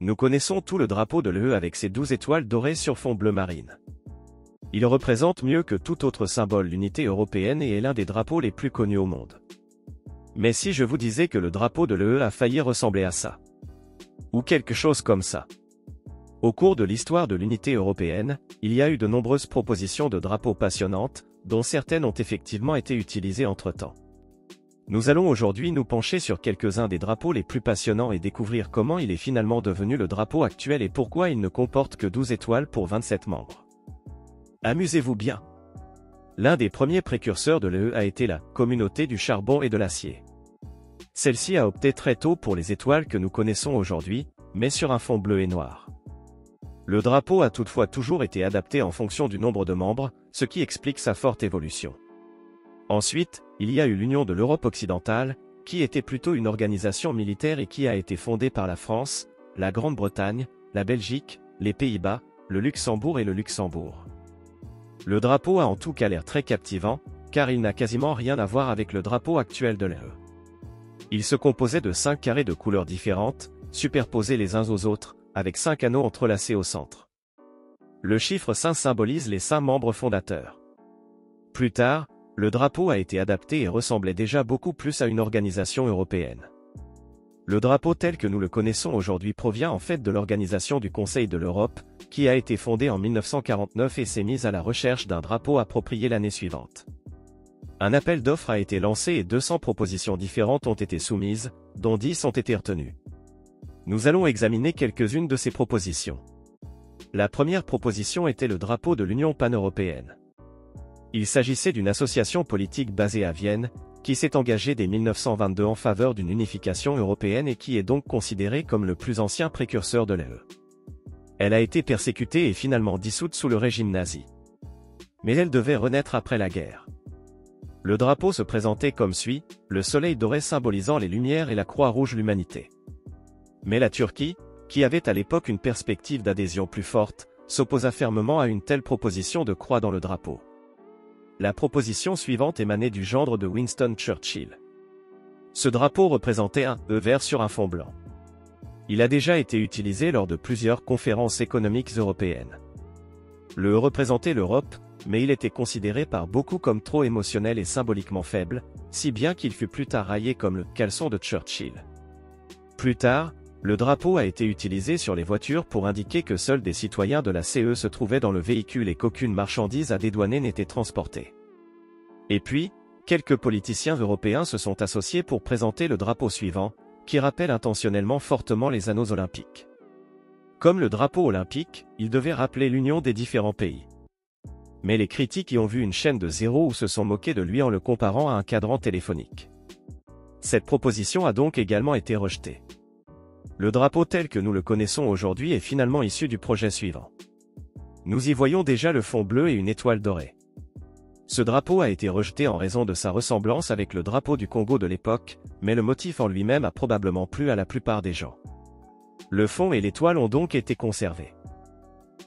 Nous connaissons tout le drapeau de l'UE avec ses 12 étoiles dorées sur fond bleu marine. Il représente mieux que tout autre symbole l'unité européenne et est l'un des drapeaux les plus connus au monde. Mais si je vous disais que le drapeau de l'UE a failli ressembler à ça? Ou quelque chose comme ça? Au cours de l'histoire de l'unité européenne, il y a eu de nombreuses propositions de drapeaux passionnantes, dont certaines ont effectivement été utilisées entre-temps. Nous allons aujourd'hui nous pencher sur quelques-uns des drapeaux les plus passionnants et découvrir comment il est finalement devenu le drapeau actuel et pourquoi il ne comporte que 12 étoiles pour 27 membres. Amusez-vous bien! L'un des premiers précurseurs de l'UE a été la Communauté du charbon et de l'acier. Celle-ci a opté très tôt pour les étoiles que nous connaissons aujourd'hui, mais sur un fond bleu et noir. Le drapeau a toutefois toujours été adapté en fonction du nombre de membres, ce qui explique sa forte évolution. Ensuite, il y a eu l'Union de l'Europe occidentale, qui était plutôt une organisation militaire et qui a été fondée par la France, la Grande-Bretagne, la Belgique, les Pays-Bas, le Luxembourg et le Luxembourg. Le drapeau a en tout cas l'air très captivant, car il n'a quasiment rien à voir avec le drapeau actuel de l'UE. Il se composait de 5 carrés de couleurs différentes, superposés les uns aux autres, avec 5 anneaux entrelacés au centre. Le chiffre 5 symbolise les 5 membres fondateurs. Plus tard, le drapeau a été adapté et ressemblait déjà beaucoup plus à une organisation européenne. Le drapeau tel que nous le connaissons aujourd'hui provient en fait de l'organisation du Conseil de l'Europe, qui a été fondée en 1949 et s'est mise à la recherche d'un drapeau approprié l'année suivante. Un appel d'offres a été lancé et 200 propositions différentes ont été soumises, dont 10 ont été retenues. Nous allons examiner quelques-unes de ces propositions. La première proposition était le drapeau de l'Union pan-européenne. Il s'agissait d'une association politique basée à Vienne, qui s'est engagée dès 1922 en faveur d'une unification européenne et qui est donc considérée comme le plus ancien précurseur de l'UE. Elle a été persécutée et finalement dissoute sous le régime nazi. Mais elle devait renaître après la guerre. Le drapeau se présentait comme suit, le soleil doré symbolisant les Lumières et la croix rouge l'humanité. Mais la Turquie, qui avait à l'époque une perspective d'adhésion plus forte, s'opposa fermement à une telle proposition de croix dans le drapeau. La proposition suivante émanait du gendre de Winston Churchill. Ce drapeau représentait un E vert sur un fond blanc. Il a déjà été utilisé lors de plusieurs conférences économiques européennes. Le E représentait l'Europe, mais il était considéré par beaucoup comme trop émotionnel et symboliquement faible, si bien qu'il fut plus tard raillé comme le caleçon de Churchill. Plus tard, le drapeau a été utilisé sur les voitures pour indiquer que seuls des citoyens de la CE se trouvaient dans le véhicule et qu'aucune marchandise à dédouaner n'était transportée. Et puis, quelques politiciens européens se sont associés pour présenter le drapeau suivant, qui rappelle intentionnellement fortement les anneaux olympiques. Comme le drapeau olympique, il devait rappeler l'union des différents pays. Mais les critiques y ont vu une chaîne de zéro ou se sont moqués de lui en le comparant à un cadran téléphonique. Cette proposition a donc également été rejetée. Le drapeau tel que nous le connaissons aujourd'hui est finalement issu du projet suivant. Nous y voyons déjà le fond bleu et une étoile dorée. Ce drapeau a été rejeté en raison de sa ressemblance avec le drapeau du Congo de l'époque, mais le motif en lui-même a probablement plu à la plupart des gens. Le fond et l'étoile ont donc été conservés.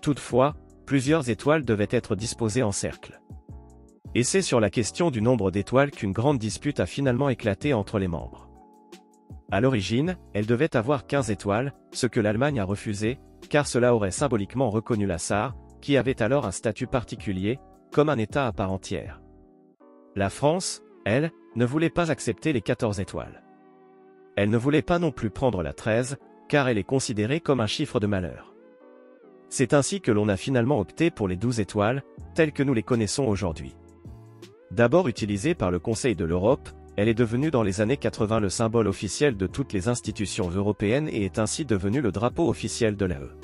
Toutefois, plusieurs étoiles devaient être disposées en cercle. Et c'est sur la question du nombre d'étoiles qu'une grande dispute a finalement éclaté entre les membres. À l'origine, elle devait avoir 15 étoiles, ce que l'Allemagne a refusé, car cela aurait symboliquement reconnu la Sarre, qui avait alors un statut particulier, comme un État à part entière. La France, elle, ne voulait pas accepter les 14 étoiles. Elle ne voulait pas non plus prendre la 13, car elle est considérée comme un chiffre de malheur. C'est ainsi que l'on a finalement opté pour les 12 étoiles, telles que nous les connaissons aujourd'hui. D'abord utilisée par le Conseil de l'Europe, elle est devenue dans les années 80 le symbole officiel de toutes les institutions européennes et est ainsi devenue le drapeau officiel de l'UE.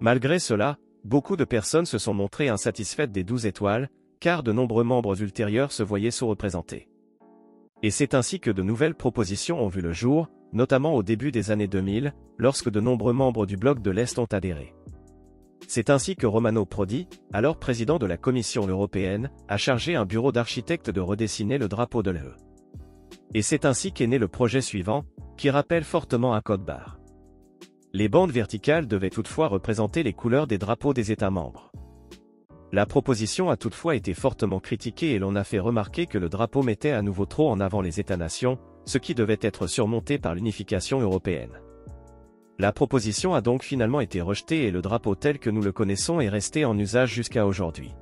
Malgré cela, beaucoup de personnes se sont montrées insatisfaites des 12 étoiles, car de nombreux membres ultérieurs se voyaient sous-représentés. Et c'est ainsi que de nouvelles propositions ont vu le jour, notamment au début des années 2000, lorsque de nombreux membres du bloc de l'Est ont adhéré. C'est ainsi que Romano Prodi, alors président de la Commission européenne, a chargé un bureau d'architectes de redessiner le drapeau de l'UE. Et c'est ainsi qu'est né le projet suivant, qui rappelle fortement un code-barre. Les bandes verticales devaient toutefois représenter les couleurs des drapeaux des États membres. La proposition a toutefois été fortement critiquée et l'on a fait remarquer que le drapeau mettait à nouveau trop en avant les États-nations, ce qui devait être surmonté par l'unification européenne. La proposition a donc finalement été rejetée et le drapeau tel que nous le connaissons est resté en usage jusqu'à aujourd'hui.